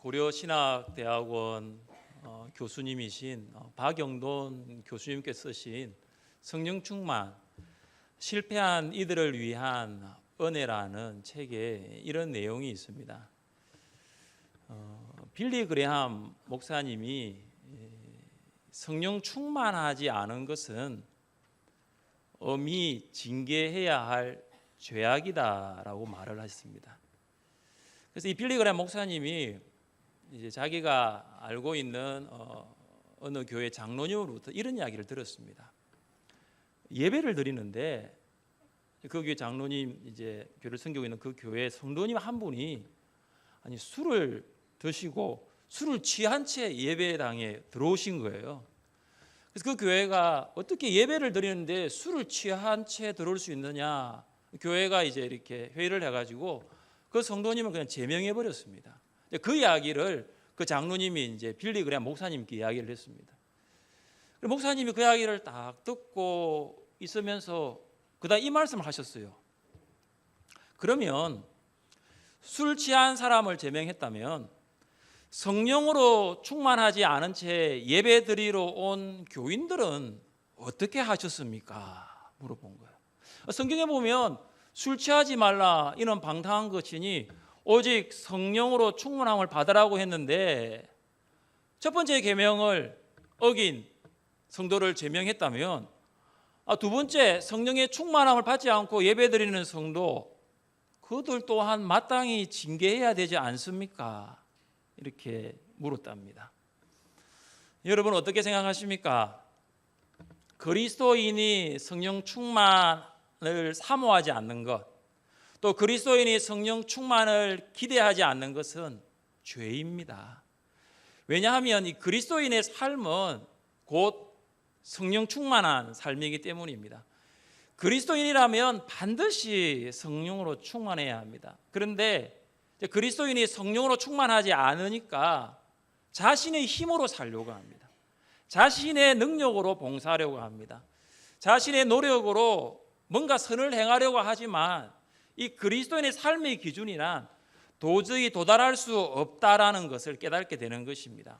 고려신학대학원 교수님이신 박영돈 교수님께서 쓰신 성령 충만 실패한 이들을 위한 은혜라는 책에 이런 내용이 있습니다. 빌리 그레함 목사님이 성령 충만하지 않은 것은 엄히 징계해야 할 죄악이다라고 말을 하셨습니다. 그래서 이 빌리 그레함 목사님이 이제 자기가 알고 있는 어느 교회 장로님으로부터 이런 이야기를 들었습니다. 예배를 드리는데 그 교회 장로님 이제 교회를 섬기고 있는 그 교회 성도님 한 분이 아니 술을 드시고 술을 취한 채 예배당에 들어오신 거예요. 그래서 그 교회가 어떻게 예배를 드리는데 술을 취한 채 들어올 수 있느냐? 교회가 이제 이렇게 회의를 해가지고 그 성도님을 그냥 제명해 버렸습니다. 그 이야기를 그 장로님이 이제 빌리 그레함 목사님께 이야기를 했습니다. 목사님이 그 이야기를 딱 듣고 있으면서 그다음 이 말씀을 하셨어요. 그러면 술 취한 사람을 제명했다면 성령으로 충만하지 않은 채 예배 드리러 온 교인들은 어떻게 하셨습니까? 물어본 거예요. 성경에 보면 술 취하지 말라 이는 방탕한 것이니 오직 성령으로 충만함을 받으라고 했는데 첫 번째 계명을 어긴 성도를 제명했다면 두 번째 성령의 충만함을 받지 않고 예배드리는 성도 그들 또한 마땅히 징계해야 되지 않습니까? 이렇게 물었답니다. 여러분 어떻게 생각하십니까? 그리스도인이 성령 충만을 사모하지 않는 것, 또 그리스도인이 성령 충만을 기대하지 않는 것은 죄입니다. 왜냐하면 이 그리스도인의 삶은 곧 성령 충만한 삶이기 때문입니다. 그리스도인이라면 반드시 성령으로 충만해야 합니다. 그런데 그리스도인이 성령으로 충만하지 않으니까 자신의 힘으로 살려고 합니다. 자신의 능력으로 봉사하려고 합니다. 자신의 노력으로 뭔가 선을 행하려고 하지만 이 그리스도인의 삶의 기준이란 도저히 도달할 수 없다라는 것을 깨닫게 되는 것입니다.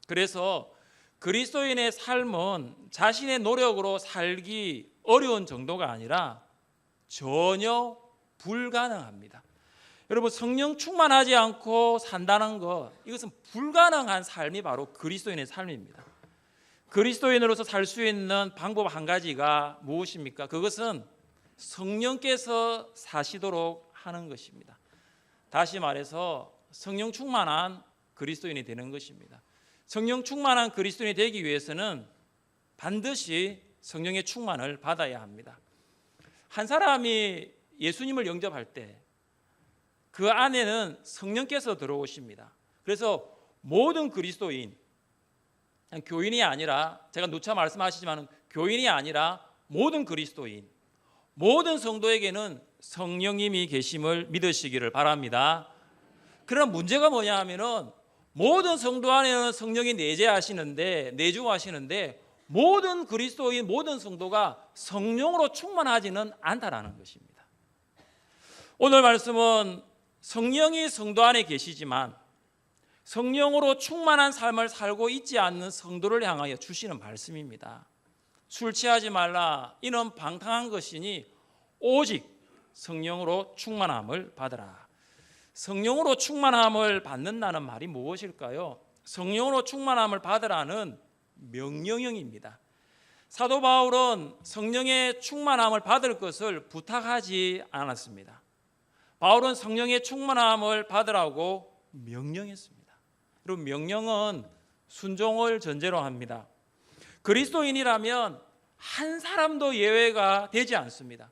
그래서 그리스도인의 삶은 자신의 노력으로 살기 어려운 정도가 아니라 전혀 불가능합니다. 여러분 성령 충만하지 않고 산다는 것 이것은 불가능한 삶이 바로 그리스도인의 삶입니다. 그리스도인으로서 살 수 있는 방법 한 가지가 무엇입니까? 그것은 성령께서 사시도록 하는 것입니다. 다시 말해서 성령 충만한 그리스도인이 되는 것입니다. 성령 충만한 그리스도인이 되기 위해서는 반드시 성령의 충만을 받아야 합니다. 한 사람이 예수님을 영접할 때 그 안에는 성령께서 들어오십니다. 그래서 모든 그리스도인, 교인이 아니라 제가 누차 말씀하시지만 교인이 아니라 모든 그리스도인, 모든 성도에게는 성령님이 계심을 믿으시기를 바랍니다. 그러나 문제가 뭐냐 하면은 모든 성도 안에는 성령이 내주하시는데 모든 그리스도인, 모든 성도가 성령으로 충만하지는 않다라는 것입니다. 오늘 말씀은 성령이 성도 안에 계시지만 성령으로 충만한 삶을 살고 있지 않는 성도를 향하여 주시는 말씀입니다. 술 취하지 말라 이는 방탕한 것이니 오직 성령으로 충만함을 받으라. 성령으로 충만함을 받는다는 말이 무엇일까요? 성령으로 충만함을 받으라는 명령형입니다. 사도 바울은 성령의 충만함을 받을 것을 부탁하지 않았습니다. 바울은 성령의 충만함을 받으라고 명령했습니다. 여러분 명령은 순종을 전제로 합니다. 그리스도인이라면 한 사람도 예외가 되지 않습니다.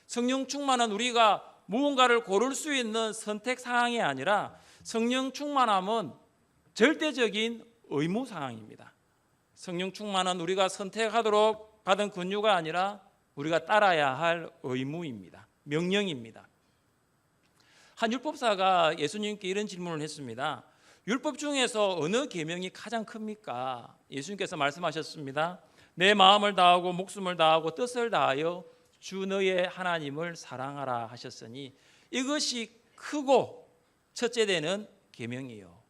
성령 충만은 우리가 무언가를 고를 수 있는 선택 사항이 아니라 성령 충만함은 절대적인 의무 사항입니다. 성령 충만은 우리가 선택하도록 받은 권유가 아니라 우리가 따라야 할 의무입니다. 명령입니다. 한 율법사가 예수님께 이런 질문을 했습니다. 율법 중에서 어느 계명이 가장 큽니까? 예수님께서 말씀하셨습니다. 내 마음을 다하고 목숨을 다하고 뜻을 다하여 주 너의 하나님을 사랑하라 하셨으니 이것이 크고 첫째 되는 계명이요.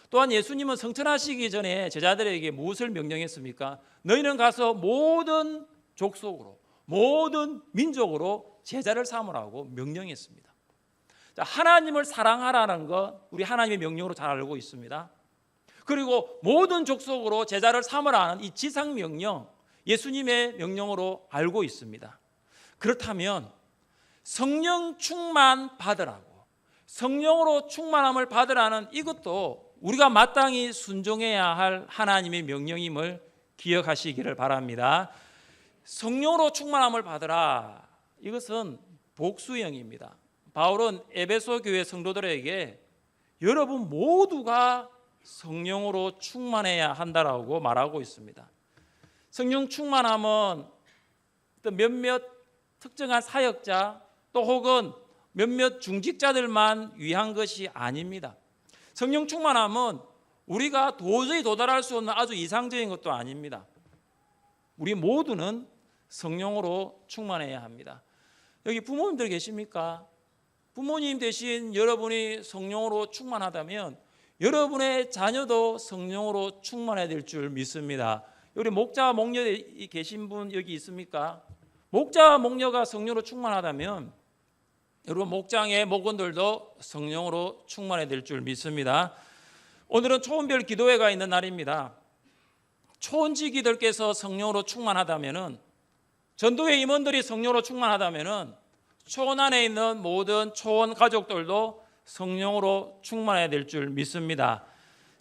또한 예수님은 성천하시기 전에 제자들에게 무엇을 명령했습니까? 너희는 가서 모든 족속으로, 모든 민족으로 제자를 삼으라고 명령했습니다. 하나님을 사랑하라는 것 우리 하나님의 명령으로 잘 알고 있습니다. 그리고 모든 족속으로 제자를 삼으라는 이 지상 명령, 예수님의 명령으로 알고 있습니다. 그렇다면 성령 충만 받으라고, 성령으로 충만함을 받으라는 이것도 우리가 마땅히 순종해야 할 하나님의 명령임을 기억하시기를 바랍니다. 성령으로 충만함을 받으라, 이것은 복수형입니다. 바울은 에베소 교회 성도들에게 여러분 모두가 성령으로 충만해야 한다라고 말하고 있습니다. 성령 충만함은 어떤 몇몇 특정한 사역자 또 혹은 몇몇 중직자들만 위한 것이 아닙니다. 성령 충만함은 우리가 도저히 도달할 수 없는 아주 이상적인 것도 아닙니다. 우리 모두는 성령으로 충만해야 합니다. 여기 부모님들 계십니까? 부모님 대신 여러분이 성령으로 충만하다면 여러분의 자녀도 성령으로 충만해야 될 줄 믿습니다. 우리 목자 목녀에 계신 분 여기 있습니까? 목자 목녀가 성령으로 충만하다면 여러분 목장의 목원들도 성령으로 충만해야 될 줄 믿습니다. 오늘은 초원별 기도회가 있는 날입니다. 초원지기들께서 성령으로 충만하다면은, 전도회 임원들이 성령으로 충만하다면은 초원 안에 있는 모든 초원 가족들도 성령으로 충만해야 될 줄 믿습니다.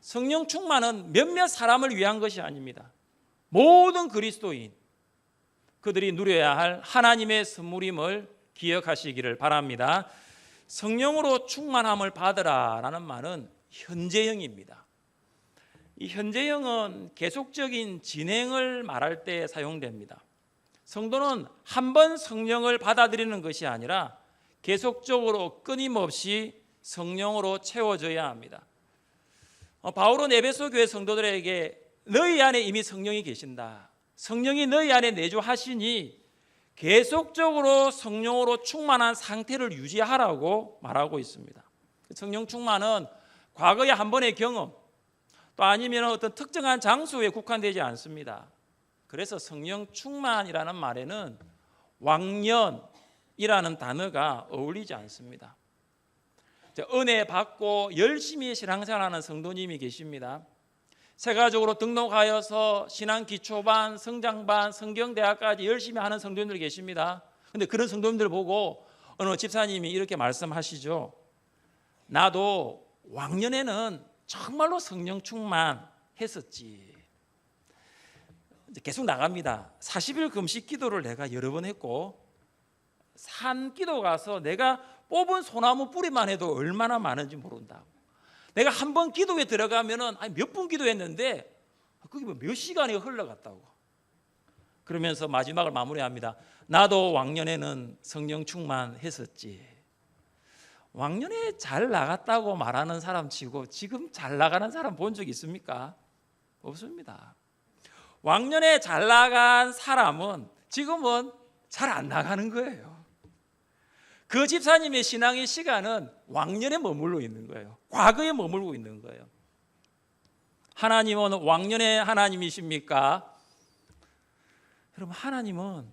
성령 충만은 몇몇 사람을 위한 것이 아닙니다. 모든 그리스도인, 그들이 누려야 할 하나님의 선물임을 기억하시기를 바랍니다. 성령으로 충만함을 받으라라는 말은 현재형입니다. 이 현재형은 계속적인 진행을 말할 때 사용됩니다. 성도는 한 번 성령을 받아들이는 것이 아니라 계속적으로 끊임없이 성령으로 채워져야 합니다. 바울은 에베소 교회 성도들에게 너희 안에 이미 성령이 계신다, 성령이 너희 안에 내주하시니 계속적으로 성령으로 충만한 상태를 유지하라고 말하고 있습니다. 성령 충만은 과거의 한 번의 경험 또 아니면 어떤 특정한 장소에 국한되지 않습니다. 그래서 성령 충만이라는 말에는 왕년이라는 단어가 어울리지 않습니다. 은혜 받고 열심히 신앙생활하는 성도님이 계십니다. 세가족으로 등록하여서 신앙 기초반, 성장반, 성경대학까지 열심히 하는 성도님들 계십니다. 그런데 그런 성도님들 보고 어느 집사님이 이렇게 말씀하시죠. 나도 왕년에는 정말로 성령 충만했었지. 계속 나갑니다. 40일 금식 기도를 내가 여러 번 했고, 산 기도 가서 내가 뽑은 소나무 뿌리만 해도 얼마나 많은지 모른다고. 내가 한 번 기도에 들어가면은 몇 분 기도했는데 그게 몇 시간이 흘러갔다고. 그러면서 마지막을 마무리합니다. 나도 왕년에는 성령 충만했었지. 왕년에 잘 나갔다고 말하는 사람 치고 지금 잘 나가는 사람 본 적 있습니까? 없습니다. 왕년에 잘 나간 사람은 지금은 잘 안 나가는 거예요. 그 집사님의 신앙의 시간은 왕년에 머물러 있는 거예요. 과거에 머물고 있는 거예요. 하나님은 왕년의 하나님이십니까? 여러분, 하나님은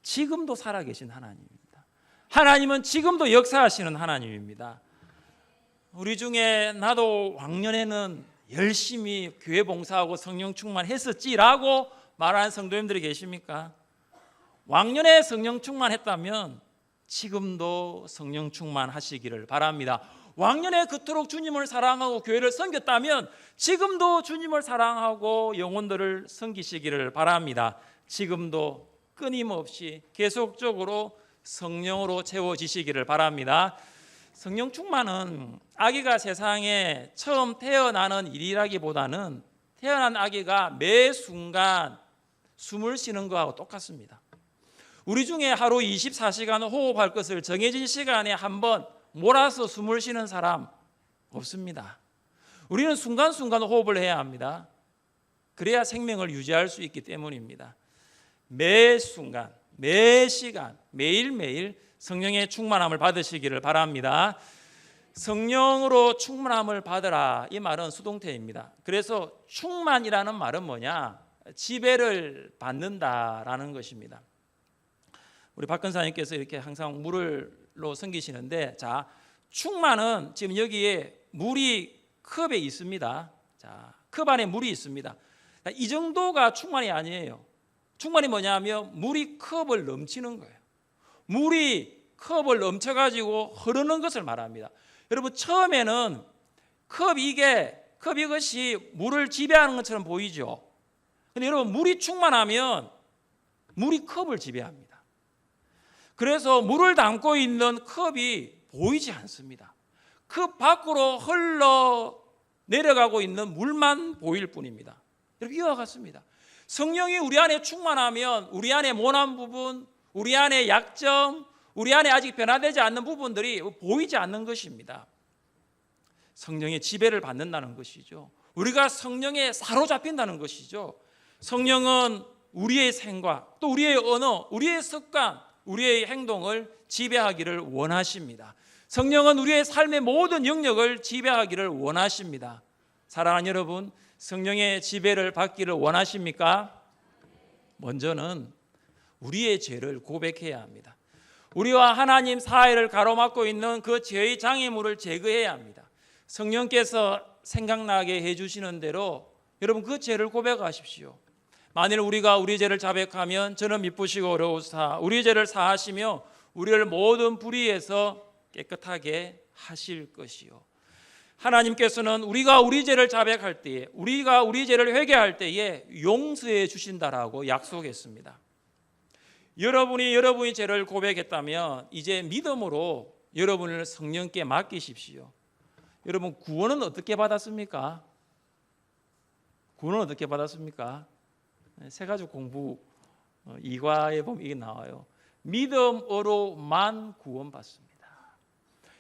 지금도 살아계신 하나님입니다. 하나님은 지금도 역사하시는 하나님입니다. 우리 중에 나도 왕년에는 열심히 교회 봉사하고 성령 충만했었지라고 말하는 성도님들이 계십니까? 왕년에 성령 충만했다면 지금도 성령 충만하시기를 바랍니다. 왕년에 그토록 주님을 사랑하고 교회를 섬겼다면 지금도 주님을 사랑하고 영혼들을 섬기시기를 바랍니다. 지금도 끊임없이 계속적으로 성령으로 채워지시기를 바랍니다. 성령 충만은 아기가 세상에 처음 태어나는 일이라기보다는 태어난 아기가 매 순간 숨을 쉬는 것하고 똑같습니다. 우리 중에 하루 24시간 호흡할 것을 정해진 시간에 한번 몰아서 숨을 쉬는 사람 없습니다. 우리는 순간순간 호흡을 해야 합니다. 그래야 생명을 유지할 수 있기 때문입니다. 매 순간, 매 시간, 매일매일 성령의 충만함을 받으시기를 바랍니다. 성령으로 충만함을 받으라, 이 말은 수동태입니다. 그래서 충만이라는 말은 뭐냐? 지배를 받는다라는 것입니다. 우리 박 권사님께서 이렇게 항상 물로 섬기시는데, 자, 충만은 지금 여기에 물이 컵에 있습니다. 자, 컵 안에 물이 있습니다. 이 정도가 충만이 아니에요. 충만이 뭐냐면 물이 컵을 넘치는 거예요. 물이 컵을 넘쳐가지고 흐르는 것을 말합니다. 여러분, 처음에는 컵 이것이 물을 지배하는 것처럼 보이죠. 근데 여러분, 물이 충만하면 물이 컵을 지배합니다. 그래서 물을 담고 있는 컵이 보이지 않습니다. 컵 밖으로 흘러 내려가고 있는 물만 보일 뿐입니다. 여러분, 이와 같습니다. 성령이 우리 안에 충만하면 우리 안에 모난 부분, 우리 안에 약점, 우리 안에 아직 변화되지 않는 부분들이 보이지 않는 것입니다. 성령의 지배를 받는다는 것이죠. 우리가 성령에 사로잡힌다는 것이죠. 성령은 우리의 생각, 또 우리의 언어, 우리의 습관, 우리의 행동을 지배하기를 원하십니다. 성령은 우리의 삶의 모든 영역을 지배하기를 원하십니다. 사랑하는 여러분, 성령의 지배를 받기를 원하십니까? 먼저는 우리의 죄를 고백해야 합니다. 우리와 하나님 사이를 가로막고 있는 그 죄의 장애물을 제거해야 합니다. 성령께서 생각나게 해주시는 대로 여러분, 그 죄를 고백하십시오. 만일 우리가 우리 죄를 자백하면 저는 미쁘시고 어려우사 우리 죄를 사하시며 우리를 모든 불의에서 깨끗하게 하실 것이요. 하나님께서는 우리가 우리 죄를 자백할 때에, 우리가 우리 죄를 회개할 때에 용서해 주신다라고 약속했습니다. 여러분이 죄를 고백했다면 이제 믿음으로 여러분을 성령께 맡기십시오. 여러분, 구원은 어떻게 받았습니까? 구원은 어떻게 받았습니까? 세 가지 공부 2과에 보면 이게 나와요. 믿음으로만 구원받습니다.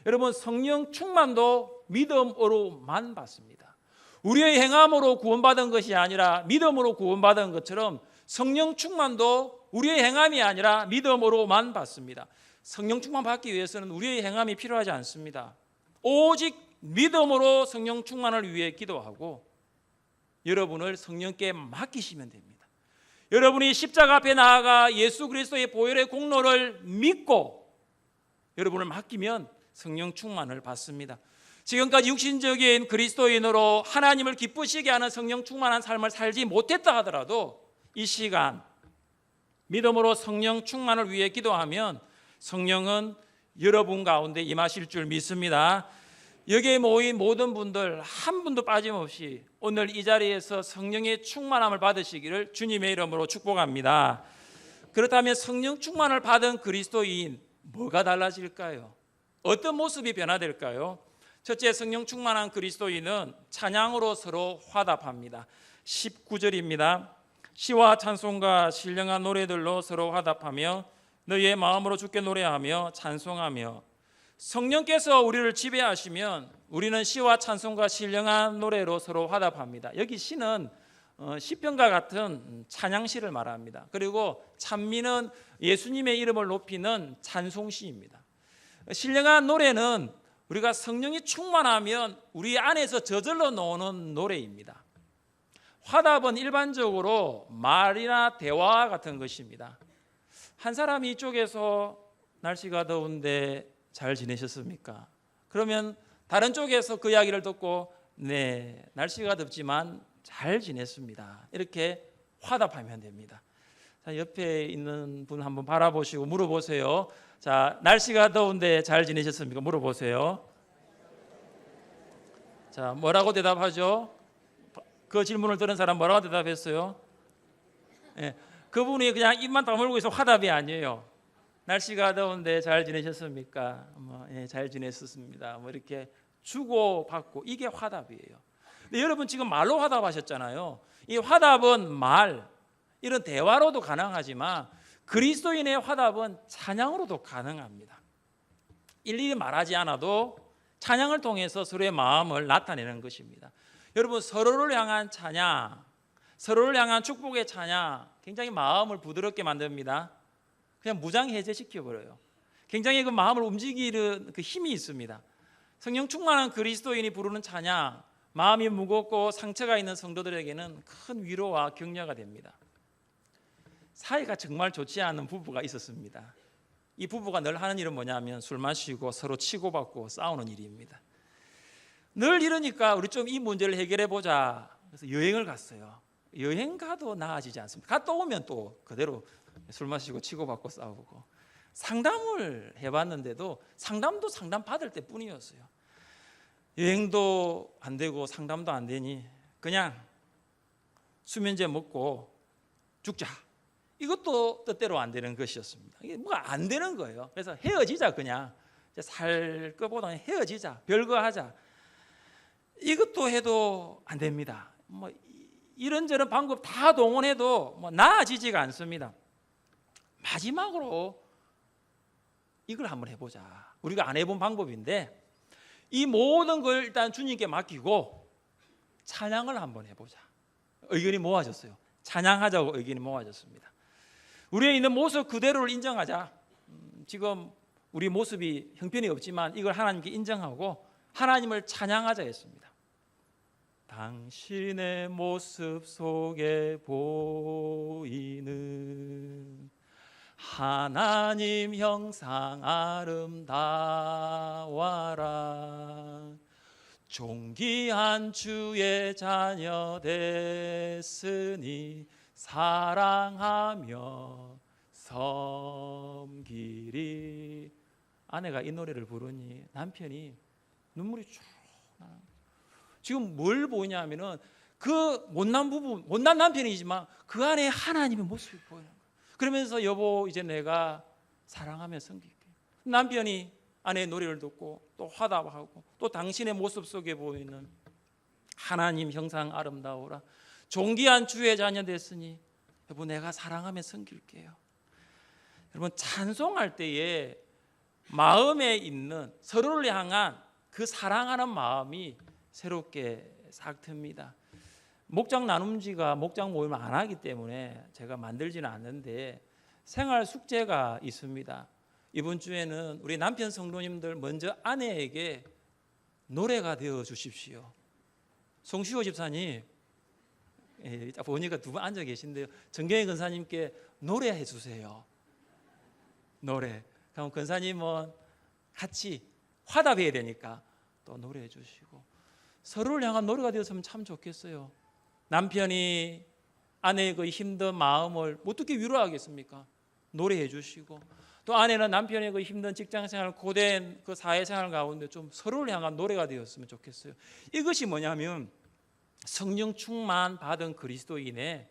여러분, 성령 충만도 믿음으로만 받습니다. 우리의 행함으로 구원받은 것이 아니라 믿음으로 구원받은 것처럼 성령 충만도 우리의 행함이 아니라 믿음으로만 받습니다. 성령 충만 받기 위해서는 우리의 행함이 필요하지 않습니다. 오직 믿음으로 성령 충만을 위해 기도하고 여러분을 성령께 맡기시면 됩니다. 여러분이 십자가 앞에 나아가 예수 그리스도의 보혈의 공로를 믿고 여러분을 맡기면 성령 충만을 받습니다. 지금까지 육신적인 그리스도인으로 하나님을 기쁘시게 하는 성령 충만한 삶을 살지 못했다 하더라도 이 시간 믿음으로 성령 충만을 위해 기도하면 성령은 여러분 가운데 임하실 줄 믿습니다. 여기에 모인 모든 분들 한 분도 빠짐없이 오늘 이 자리에서 성령의 충만함을 받으시기를 주님의 이름으로 축복합니다. 그렇다면 성령 충만을 받은 그리스도인, 뭐가 달라질까요? 어떤 모습이 변화될까요? 첫째, 성령 충만한 그리스도인은 찬양으로 서로 화답합니다. 19절입니다. 시와 찬송과 신령한 노래들로 서로 화답하며 너희의 마음으로 주께 노래하며 찬송하며. 성령께서 우리를 지배하시면 우리는 시와 찬송과 신령한 노래로 서로 화답합니다. 여기 시는 시편과 같은 찬양시를 말합니다. 그리고 찬미는 예수님의 이름을 높이는 찬송시입니다. 신령한 노래는 우리가 성령이 충만하면 우리 안에서 저절로 나오는 노래입니다. 화답은 일반적으로 말이나 대화 같은 것입니다. 한 사람이 이쪽에서 날씨가 더운데 잘 지내셨습니까? 그러면 다른 쪽에서 그 이야기를 듣고 네, 날씨가 덥지만 잘 지냈습니다. 이렇게 화답하면 됩니다. 자, 옆에 있는 분 한번 바라보시고 물어보세요. 자, 날씨가 더운데 잘 지내셨습니까? 물어보세요. 자, 뭐라고 대답하죠? 그 질문을 들은 사람 뭐라고 대답했어요? 예, 그분이 그냥 입만 다물고 있어 화답이 아니에요. 날씨가 더운데 잘 지내셨습니까? 예, 잘 지냈었습니다. 이렇게 주고받고 이게 화답이에요. 근데 여러분 지금 말로 화답하셨잖아요. 이 화답은 말, 이런 대화로도 가능하지만 그리스도인의 화답은 찬양으로도 가능합니다. 일일이 말하지 않아도 찬양을 통해서 서로의 마음을 나타내는 것입니다. 여러분, 서로를 향한 찬양, 서로를 향한 축복의 찬양, 굉장히 마음을 부드럽게 만듭니다. 그냥 무장해제시켜버려요. 굉장히 그 마음을 움직이는 그 힘이 있습니다. 성령 충만한 그리스도인이 부르는 찬양, 마음이 무겁고 상처가 있는 성도들에게는 큰 위로와 격려가 됩니다. 사이가 정말 좋지 않은 부부가 있었습니다. 이 부부가 늘 하는 일은 뭐냐면 술 마시고 서로 치고받고 싸우는 일입니다. 늘 이러니까 우리 좀 이 문제를 해결해 보자. 그래서 여행을 갔어요. 여행 가도 나아지지 않습니다. 갔다 오면 또 그대로 술 마시고 치고받고 싸우고. 상담을 해봤는데도 상담도 상담 받을 때뿐이었어요. 여행도 안 되고 상담도 안 되니 그냥 수면제 먹고 죽자. 이것도 뜻대로 안 되는 것이었습니다. 이게 뭐가 안 되는 거예요. 그래서 헤어지자, 그냥 살 것보다는 헤어지자, 별거 하자. 이것도 해도 안 됩니다. 뭐 이런저런 방법 다 동원해도 뭐 나아지지가 않습니다. 마지막으로 이걸 한번 해보자. 우리가 안 해본 방법인데 이 모든 걸 일단 주님께 맡기고 찬양을 한번 해보자. 의견이 모아졌어요. 찬양하자고 의견이 모아졌습니다. 우리의 있는 모습 그대로를 인정하자. 지금 우리 모습이 형편이 없지만 이걸 하나님께 인정하고 하나님을 찬양하자 했습니다. 당신의 모습 속에 보이는 하나님 형상 아름다워라. 존귀한 주의 자녀 됐으니 사랑하며 섬기리. 아내가 이 노래를 부르니 남편이 눈물이 쭉 나는 거예요. 지금 뭘 보이냐면은 그 못난 부부, 못난 남편이지만 그 안에 하나님의 모습이 보이는 거예요. 그러면서 여보 이제 내가 사랑하며 섬길게. 남편이 아내의 노래를 듣고 또 화답하고 또 당신의 모습 속에 보이는 하나님 형상 아름다워라. 존귀한 주의 자녀 됐으니 여보 내가 사랑하며 섬길게요. 여러분 찬송할 때에 마음에 있는 서로를 향한 그 사랑하는 마음이 새롭게 싹 틉니다. 목장 나눔지가 목장 모임을 안 하기 때문에 제가 만들지는 않는데 생활 숙제가 있습니다. 이번 주에는 우리 남편 성도님들 먼저 아내에게 노래가 되어 주십시오. 송시호 집사님, 보니까 두 분 앉아 계신데요. 정경희 권사님께 노래해 주세요. 노래. 그럼 권사님은 같이 화답해야 되니까 또 노래해 주시고 서로를 향한 노래가 되었으면 참 좋겠어요. 남편이 아내의 그 힘든 마음을 어떻게 위로하겠습니까? 노래해 주시고 또 아내는 남편의 그 힘든 직장생활, 고된 그 사회생활 가운데 좀 서로를 향한 노래가 되었으면 좋겠어요. 이것이 뭐냐면 성령 충만 받은 그리스도인의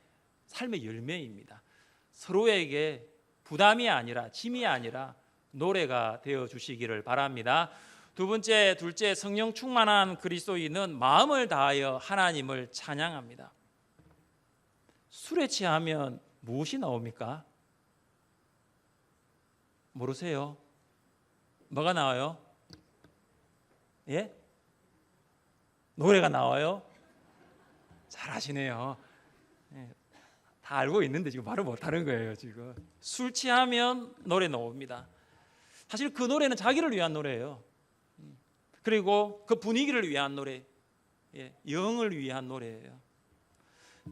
삶의 열매입니다. 서로에게 부담이 아니라 짐이 아니라 노래가 되어 주시기를 바랍니다. 두 번째, 둘째, 성령 충만한 그리스도인은 마음을 다하여 하나님을 찬양합니다. 술에 취하면 무엇이 나옵니까? 모르세요? 뭐가 나와요? 예? 노래가 나와요? 잘하시네요. 예, 다 알고 있는데 지금 말을 못하는 거예요. 지금 술 취하면 노래 나옵니다. 사실 그 노래는 자기를 위한 노래예요. 그리고 그 분위기를 위한 노래, 영을 위한 노래예요.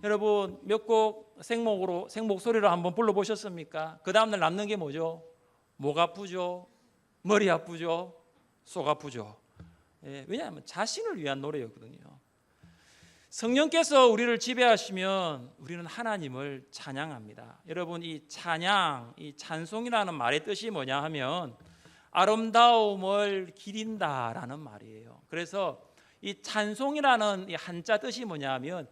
여러분 몇 곡 생목 소리로 한번 불러보셨습니까? 그 다음날 남는 게 뭐죠? 목 아프죠? 머리 아프죠? 속 아프죠? 왜냐하면 자신을 위한 노래였거든요. 성령께서 우리를 지배하시면 우리는 하나님을 찬양합니다. 여러분 이 찬양, 이 찬송이라는 말의 뜻이 뭐냐 하면 아름다움을 기린다라는 말이에요. 그래서 이 찬송이라는 이 한자 뜻이 뭐냐면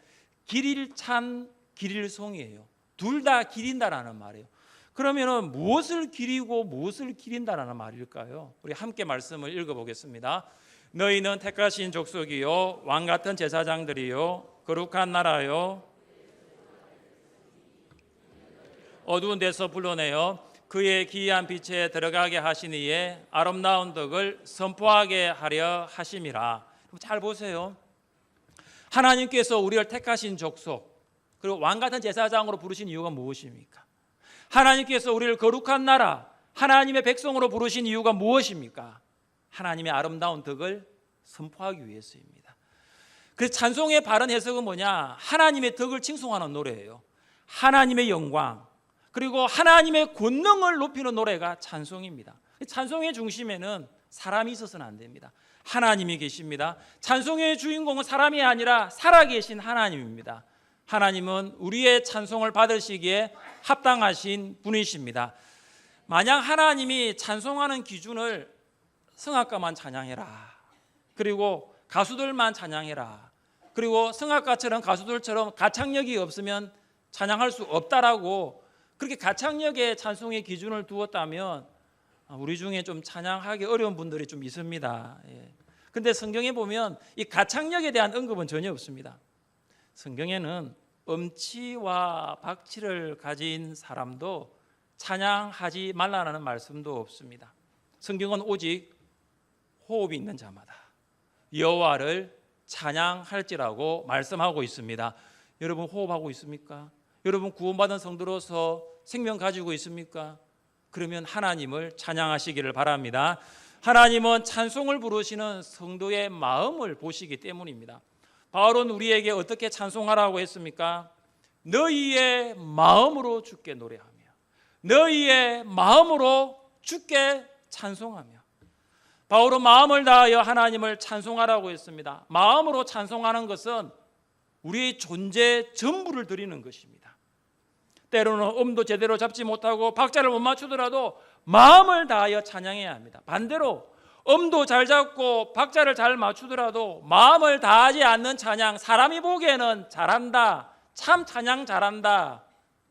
기릴찬, 기릴송이에요. 둘 다 기린다라는 말이에요. 그러면은 무엇을 기리고 무엇을 기린다라는 말일까요? 우리 함께 말씀을 읽어보겠습니다. 너희는 택하신 족속이요 왕 같은 제사장들이요 거룩한 나라요 어두운 데서 불러내어 그의 기이한 빛에 들어가게 하시니에 아름다운 덕을 선포하게 하려 하심이라. 잘 보세요. 하나님께서 우리를 택하신 족속 그리고 왕 같은 제사장으로 부르신 이유가 무엇입니까? 하나님께서 우리를 거룩한 나라 하나님의 백성으로 부르신 이유가 무엇입니까? 하나님의 아름다운 덕을 선포하기 위해서입니다. 그래서 찬송의 바른 해석은 뭐냐? 하나님의 덕을 칭송하는 노래예요. 하나님의 영광 그리고 하나님의 권능을 높이는 노래가 찬송입니다. 찬송의 중심에는 사람이 있어서는 안 됩니다. 하나님이 계십니다. 찬송의 주인공은 사람이 아니라 살아계신 하나님입니다. 하나님은 우리의 찬송을 받으시기에 합당하신 분이십니다. 만약 하나님이 찬송하는 기준을 성악가만 찬양해라, 그리고 가수들만 찬양해라, 그리고 성악가처럼 가수들처럼 가창력이 없으면 찬양할 수 없다라고 그렇게 가창력의 찬송의 기준을 두었다면 우리 중에 좀 찬양하기 어려운 분들이 좀 있습니다. 근데 성경에 보면 이 가창력에 대한 언급은 전혀 없습니다. 성경에는 음치와 박치를 가진 사람도 찬양하지 말라는 말씀도 없습니다. 성경은 오직 호흡이 있는 자마다 여호와를 찬양할지라고 말씀하고 있습니다. 여러분 호흡하고 있습니까? 여러분 구원받은 성도로서 생명 가지고 있습니까? 그러면 하나님을 찬양하시기를 바랍니다. 하나님은 찬송을 부르시는 성도의 마음을 보시기 때문입니다. 바울은 우리에게 어떻게 찬송하라고 했습니까? 너희의 마음으로 주께 노래하며 너희의 마음으로 주께 찬송하며. 바울은 마음을 다하여 하나님을 찬송하라고 했습니다. 마음으로 찬송하는 것은 우리의 존재 전부를 드리는 것입니다. 때로는 음도 제대로 잡지 못하고 박자를 못 맞추더라도 마음을 다하여 찬양해야 합니다. 반대로 음도 잘 잡고 박자를 잘 맞추더라도 마음을 다하지 않는 찬양, 사람이 보기에는 잘한다, 참 찬양 잘한다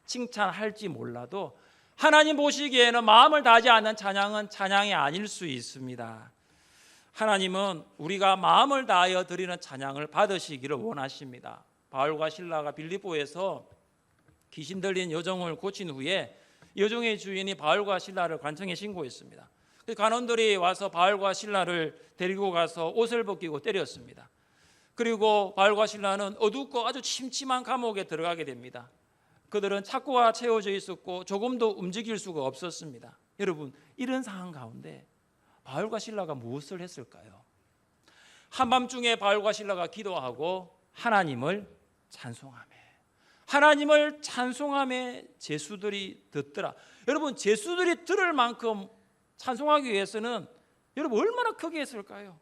칭찬할지 몰라도 하나님 보시기에는 마음을 다하지 않는 찬양은 찬양이 아닐 수 있습니다. 하나님은 우리가 마음을 다하여 드리는 찬양을 받으시기를 원하십니다. 바울과 실라가 빌립보에서 귀신 들린 여종을 고친 후에 여종의 주인이 바울과 실라를 관청에 신고했습니다. 관원들이 와서 바울과 실라를 데리고 가서 옷을 벗기고 때렸습니다. 그리고 바울과 실라는 어둡고 아주 침침한 감옥에 들어가게 됩니다. 그들은 착고가 채워져 있었고 조금도 움직일 수가 없었습니다. 여러분, 이런 상황 가운데 바울과 실라가 무엇을 했을까요? 한밤중에 바울과 실라가 기도하고 하나님을 찬송하며 하나님을 찬송하며 제수들이 듣더라. 여러분, 제수들이 들을 만큼 찬송하기 위해서는 여러분 얼마나 크게 했을까요?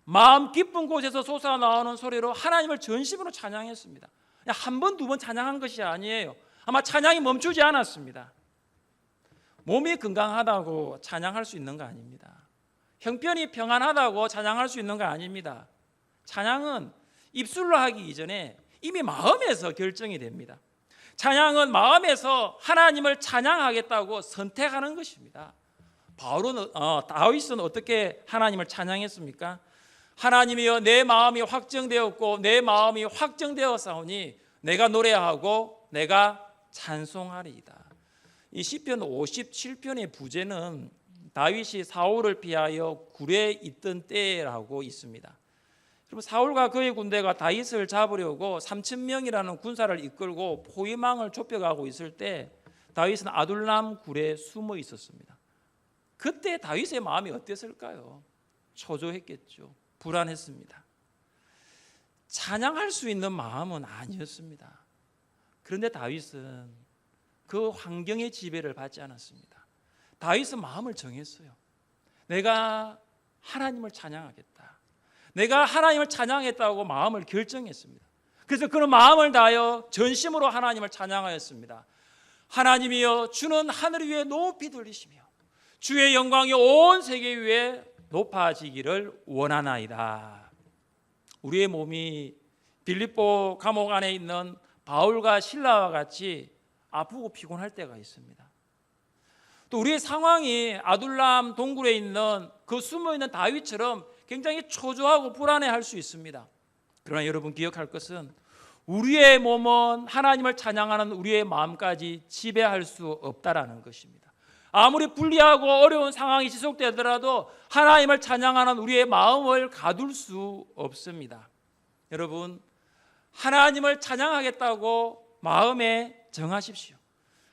마음 깊은 곳에서 솟아나오는 소리로 하나님을 전심으로 찬양했습니다. 한 번, 두 번 찬양한 것이 아니에요. 아마 찬양이 멈추지 않았습니다. 몸이 건강하다고 찬양할 수 있는 거 아닙니다. 형편이 평안하다고 찬양할 수 있는 거 아닙니다. 찬양은 입술로 하기 이전에 이미 마음에서 결정이 됩니다. 찬양은 마음에서 하나님을 찬양하겠다고 선택하는 것입니다. 다윗은 어떻게 하나님을 찬양했습니까? 하나님이여 내 마음이 확정되었고 내 마음이 확정되었사오니 내가 노래하고 내가 찬송하리이다. 이 시편 57편의 부제는 다윗이 사울을 피하여 굴에 있던 때라고 있습니다. 그럼 사울과 그의 군대가 다윗을 잡으려고 3,000명이라는 군사를 이끌고 포위망을 좁혀가고 있을 때 다윗은 아둘람 굴에 숨어 있었습니다. 그때 다윗의 마음이 어땠을까요? 초조했겠죠. 불안했습니다. 찬양할 수 있는 마음은 아니었습니다. 그런데 다윗은 그 환경의 지배를 받지 않았습니다. 다윗은 마음을 정했어요. 내가 하나님을 찬양하겠다. 내가 하나님을 찬양했다고 마음을 결정했습니다. 그래서 그런 마음을 다하여 전심으로 하나님을 찬양하였습니다. 하나님이여 주는 하늘 위에 높이 들리시며 주의 영광이 온 세계 위에 높아지기를 원하나이다. 우리의 몸이 빌립보 감옥 안에 있는 바울과 실라와 같이 아프고 피곤할 때가 있습니다. 또 우리의 상황이 아둘람 동굴에 있는 그 숨어있는 다윗처럼 굉장히 초조하고 불안해할 수 있습니다. 그러나 여러분 기억할 것은 우리의 몸은 하나님을 찬양하는 우리의 마음까지 지배할 수 없다라는 것입니다. 아무리 불리하고 어려운 상황이 지속되더라도 하나님을 찬양하는 우리의 마음을 가둘 수 없습니다. 여러분, 하나님을 찬양하겠다고 마음에 정하십시오.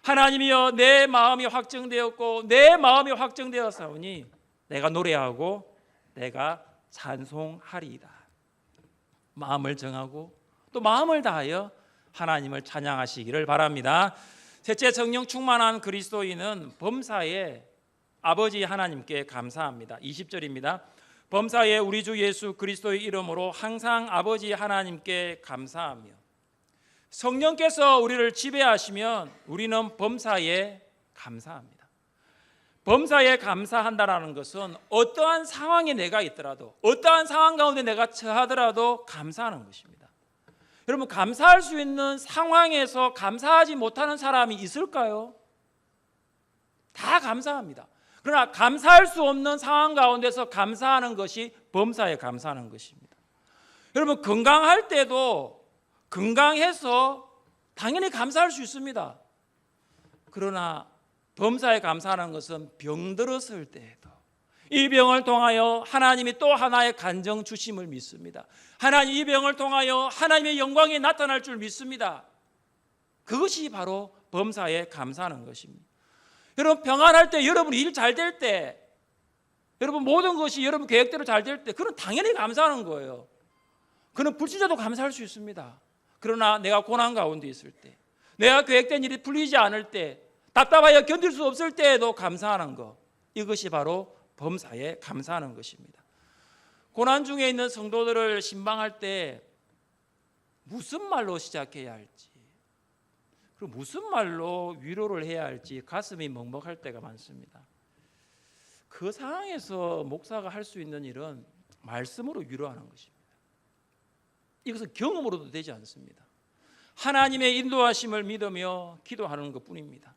하나님이여 내 마음이 확정되었고 내 마음이 확정되었사오니 내가 노래하고 내가 찬송하리이다. 마음을 정하고 또 마음을 다하여 하나님을 찬양하시기를 바랍니다. 셋째, 성령 충만한 그리스도인은 범사에 아버지 하나님께 감사합니다. 20절입니다. 범사에 우리 주 예수 그리스도의 이름으로 항상 아버지 하나님께 감사하며. 성령께서 우리를 지배하시면 우리는 범사에 감사합니다. 범사에 감사한다라는 것은 어떠한 상황에 내가 있더라도, 어떠한 상황 가운데 내가 처하더라도 감사하는 것입니다. 여러분, 감사할 수 있는 상황에서 감사하지 못하는 사람이 있을까요? 다 감사합니다. 그러나 감사할 수 없는 상황 가운데서 감사하는 것이 범사에 감사하는 것입니다. 여러분, 건강할 때도 건강해서 당연히 감사할 수 있습니다. 그러나 범사에 감사하는 것은 병들었을 때에도 이 병을 통하여 하나님이 또 하나의 간정 주심을 믿습니다. 하나님, 이 병을 통하여 하나님의 영광이 나타날 줄 믿습니다. 그것이 바로 범사에 감사하는 것입니다. 여러분, 평안할 때, 여러분 일 잘 될 때, 여러분 모든 것이 여러분 계획대로 잘 될 때, 그건 당연히 감사하는 거예요. 그는 불신자도 감사할 수 있습니다. 그러나 내가 고난 가운데 있을 때, 내가 계획된 일이 풀리지 않을 때, 답답하여 견딜 수 없을 때에도 감사하는 것, 이것이 바로 범사에 감사하는 것입니다. 고난 중에 있는 성도들을 신방할 때 무슨 말로 시작해야 할지, 그리고 무슨 말로 위로를 해야 할지 가슴이 먹먹할 때가 많습니다. 그 상황에서 목사가 할 수 있는 일은 말씀으로 위로하는 것입니다. 이것은 경험으로도 되지 않습니다. 하나님의 인도하심을 믿으며 기도하는 것뿐입니다.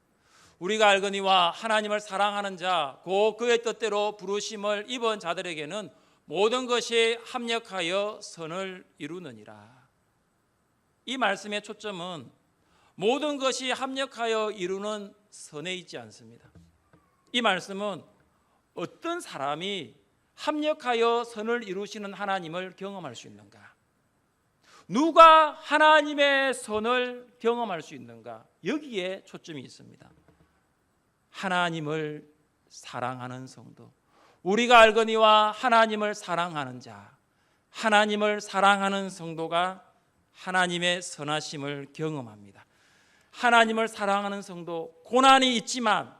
우리가 알거니와 하나님을 사랑하는 자, 곧 그의 뜻대로 부르심을 입은 자들에게는 모든 것이 합력하여 선을 이루느니라. 이 말씀의 초점은 모든 것이 합력하여 이루는 선에 있지 않습니다. 이 말씀은 어떤 사람이 합력하여 선을 이루시는 하나님을 경험할 수 있는가? 누가 하나님의 선을 경험할 수 있는가? 여기에 초점이 있습니다. 하나님을 사랑하는 성도, 우리가 알거니와 하나님을 사랑하는 자, 하나님을 사랑하는 성도가 하나님의 선하심을 경험합니다. 하나님을 사랑하는 성도, 고난이 있지만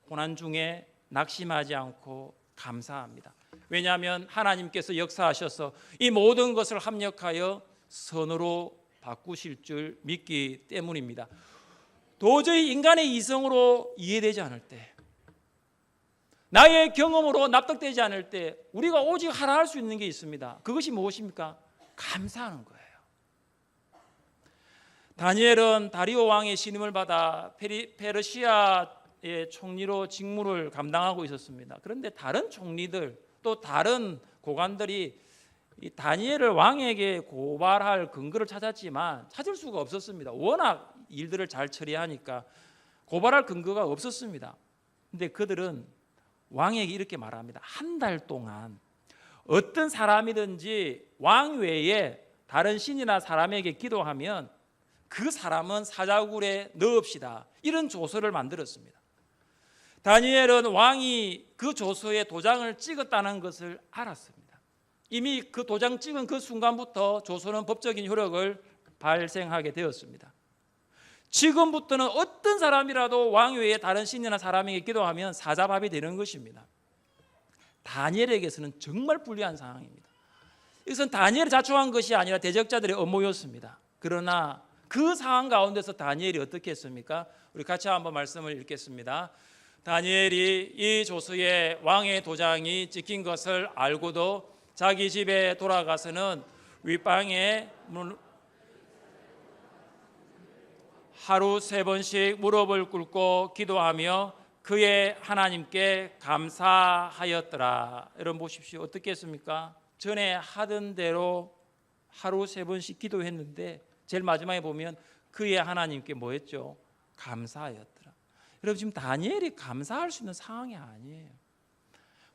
고난 중에 낙심하지 않고 감사합니다. 왜냐하면 하나님께서 역사하셔서 이 모든 것을 합력하여 선으로 바꾸실 줄 믿기 때문입니다. 도저히 인간의 이성으로 이해되지 않을 때, 나의 경험으로 납득되지 않을 때 우리가 오직 하나 할 수 있는 게 있습니다. 그것이 무엇입니까? 감사하는 거예요. 다니엘은 다리오 왕의 신임을 받아 페르시아의 총리로 직무를 감당하고 있었습니다. 그런데 다른 총리들 또 다른 고관들이 이 다니엘을 왕에게 고발할 근거를 찾았지만 찾을 수가 없었습니다. 워낙 일들을 잘 처리하니까 고발할 근거가 없었습니다. 그런데 그들은 왕에게 이렇게 말합니다. 한 달 동안 어떤 사람이든지 왕 외에 다른 신이나 사람에게 기도하면 그 사람은 사자굴에 넣읍시다. 이런 조서를 만들었습니다. 다니엘은 왕이 그 조서에 도장을 찍었다는 것을 알았습니다. 이미 그 도장 찍은 그 순간부터 조서는 법적인 효력을 발생하게 되었습니다. 지금부터는 어떤 사람이라도 왕 외에 다른 신이나 사람에게 기도하면 사자밥이 되는 것입니다. 다니엘에게서는 정말 불리한 상황입니다. 이것은 다니엘이 자초한 것이 아니라 대적자들의 음모였습니다. 그러나 그 상황 가운데서 다니엘이 어떻게 했습니까? 우리 같이 한번 말씀을 읽겠습니다. 다니엘이 이 조서에 왕의 도장이 찍힌 것을 알고도 자기 집에 돌아가서는 윗방에 하루 3번씩 무릎을 꿇고 기도하며 그의 하나님께 감사하였더라. 여러분 보십시오. 어떻게 했습니까? 전에 하던 대로 하루 3번씩 기도했는데 제일 마지막에 보면 그의 하나님께 뭐 했죠? 감사하였더라. 여러분 지금 다니엘이 감사할 수 있는 상황이 아니에요.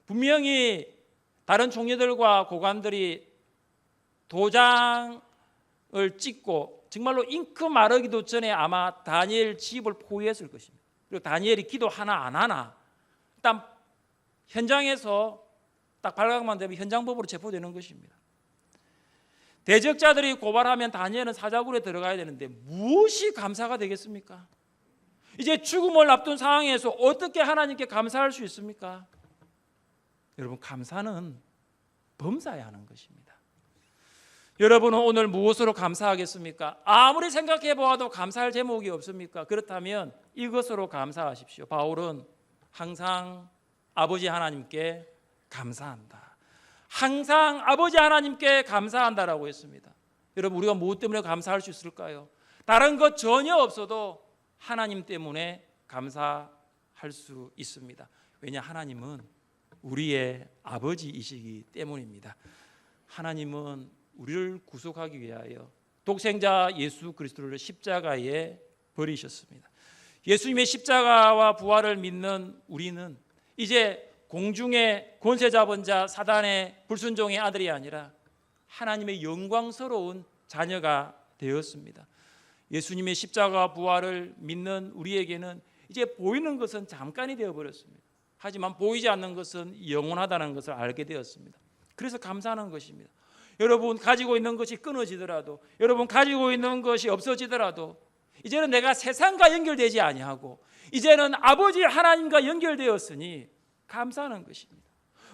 분명히 다른 총리들과 고관들이 도장을 찍고 정말로 잉크 마르기도 전에 아마 다니엘 집을 포위했을 것입니다. 그리고 다니엘이 기도 하나 안 하나 일단 현장에서 딱 발각만 되면 현장법으로 체포되는 것입니다. 대적자들이 고발하면 다니엘은 사자굴에 들어가야 되는데 무엇이 감사가 되겠습니까? 이제 죽음을 앞둔 상황에서 어떻게 하나님께 감사할 수 있습니까? 여러분, 감사는 범사에 하는 것입니다. 여러분은 오늘 무엇으로 감사하겠습니까? 아무리 생각해 보아도 감사할 제목이 없습니까? 그렇다면 이것으로 감사하십시오. 바울은 항상 아버지 하나님께 감사한다. 항상 아버지 하나님께 감사한다라고 했습니다. 여러분, 우리가 무엇 때문에 감사할 수 있을까요? 다른 것 전혀 없어도 하나님 때문에 감사할 수 있습니다. 왜냐, 하나님은 우리의 아버지이시기 때문입니다. 하나님은 우리를 구속하기 위하여 독생자 예수 그리스도를 십자가에 버리셨습니다. 예수님의 십자가와 부활을 믿는 우리는 이제 공중의 권세 잡은 자 사단의 불순종의 아들이 아니라 하나님의 영광스러운 자녀가 되었습니다. 예수님의 십자가 부활을 믿는 우리에게는 이제 보이는 것은 잠깐이 되어버렸습니다. 하지만 보이지 않는 것은 영원하다는 것을 알게 되었습니다. 그래서 감사하는 것입니다. 여러분 가지고 있는 것이 끊어지더라도, 여러분 가지고 있는 것이 없어지더라도 이제는 내가 세상과 연결되지 아니하고 이제는 아버지 하나님과 연결되었으니 감사하는 것입니다.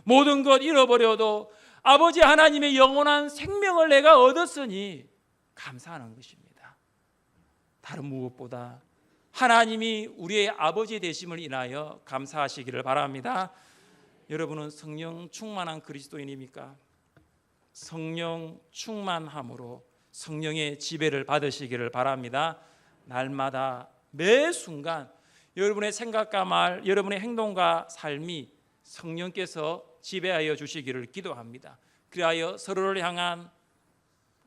모든 것 잃어버려도 아버지 하나님의 영원한 생명을 내가 얻었으니 감사하는 것입니다. 다른 무엇보다 하나님이 우리의 아버지 되심을 인하여 감사하시기를 바랍니다. 여러분은 성령 충만한 그리스도인입니까? 성령 충만함으로 성령의 지배를 받으시기를 바랍니다. 날마다 매 순간 여러분의 생각과 말, 여러분의 행동과 삶이 성령께서 지배하여 주시기를 기도합니다. 그리하여 서로를 향한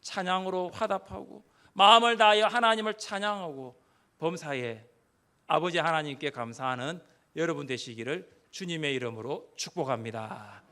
찬양으로 화답하고 마음을 다하여 하나님을 찬양하고 범사에 아버지 하나님께 감사하는 여러분 되시기를 주님의 이름으로 축복합니다.